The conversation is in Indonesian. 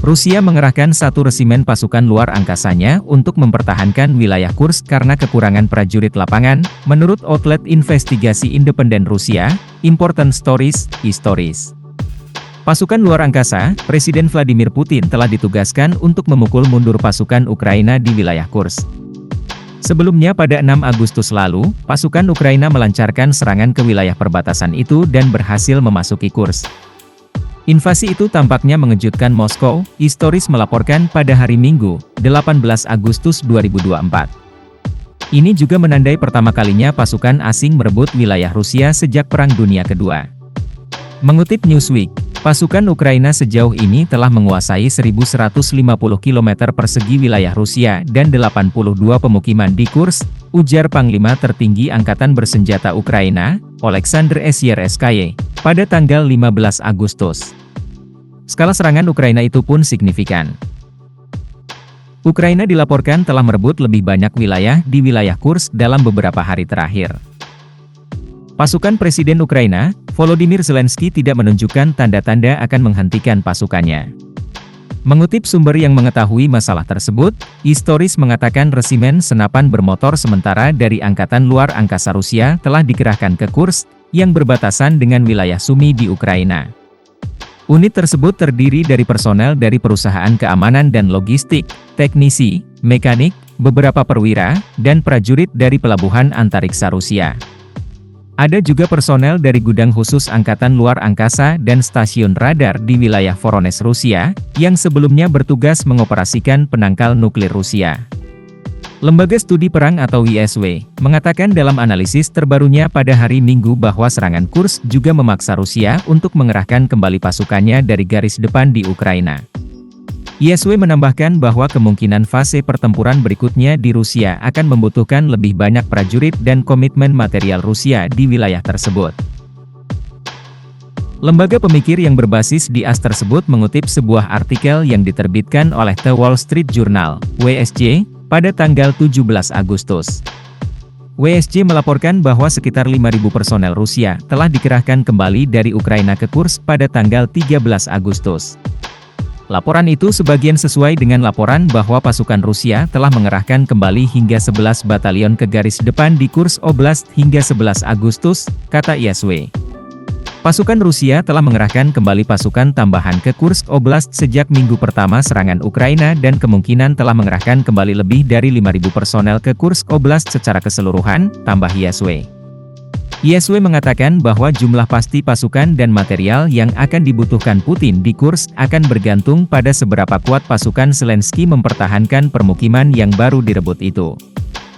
Rusia mengerahkan satu resimen pasukan luar angkasanya untuk mempertahankan wilayah Kursk karena kekurangan prajurit lapangan, menurut outlet investigasi independen Rusia, Important Stories, Historis. Pasukan luar angkasa, Presiden Vladimir Putin telah ditugaskan untuk memukul mundur pasukan Ukraina di wilayah Kursk. Sebelumnya pada 6 Agustus lalu, pasukan Ukraina melancarkan serangan ke wilayah perbatasan itu dan berhasil memasuki Kursk. Invasi itu tampaknya mengejutkan Moskow, Historis melaporkan pada hari Minggu, 18 Agustus 2024. Ini juga menandai pertama kalinya pasukan asing merebut wilayah Rusia sejak Perang Dunia Kedua. Mengutip Newsweek, pasukan Ukraina sejauh ini telah menguasai 1.150 km persegi wilayah Rusia dan 82 pemukiman di Kursk, ujar Panglima Tertinggi Angkatan Bersenjata Ukraina, Oleksandr Syrskyi, pada tanggal 15 Agustus. Skala serangan Ukraina itu pun signifikan. Ukraina dilaporkan telah merebut lebih banyak wilayah di wilayah Kursk dalam beberapa hari terakhir. Pasukan Presiden Ukraina, Volodymyr Zelensky tidak menunjukkan tanda-tanda akan menghentikan pasukannya. Mengutip sumber yang mengetahui masalah tersebut, Historis mengatakan resimen senapan bermotor sementara dari Angkatan Luar Angkasa Rusia telah dikerahkan ke Kursk, yang berbatasan dengan wilayah Sumy di Ukraina. Unit tersebut terdiri dari personel dari perusahaan keamanan dan logistik, teknisi, mekanik, beberapa perwira, dan prajurit dari pelabuhan antariksa Rusia. Ada juga personel dari gudang khusus Angkatan Luar Angkasa dan stasiun radar di wilayah Voronezh Rusia, yang sebelumnya bertugas mengoperasikan penangkal nuklir Rusia. Lembaga Studi Perang atau ISW, mengatakan dalam analisis terbarunya pada hari Minggu bahwa serangan Kursk juga memaksa Rusia untuk mengerahkan kembali pasukannya dari garis depan di Ukraina. ISW menambahkan bahwa kemungkinan fase pertempuran berikutnya di Rusia akan membutuhkan lebih banyak prajurit dan komitmen material Rusia di wilayah tersebut. Lembaga pemikir yang berbasis di AS tersebut mengutip sebuah artikel yang diterbitkan oleh The Wall Street Journal, WSJ, pada tanggal 17 Agustus. WSJ melaporkan bahwa sekitar 5.000 personel Rusia telah dikerahkan kembali dari Ukraina ke Kursk pada tanggal 13 Agustus. Laporan itu sebagian sesuai dengan laporan bahwa pasukan Rusia telah mengerahkan kembali hingga 11 batalion ke garis depan di Kursk Oblast hingga 11 Agustus, kata ISW. Pasukan Rusia telah mengerahkan kembali pasukan tambahan ke Kursk Oblast sejak minggu pertama serangan Ukraina dan kemungkinan telah mengerahkan kembali lebih dari 5.000 personel ke Kursk Oblast secara keseluruhan, tambah ISW. ISW mengatakan bahwa jumlah pasti pasukan dan material yang akan dibutuhkan Putin di Kursk akan bergantung pada seberapa kuat pasukan Zelensky mempertahankan permukiman yang baru direbut itu.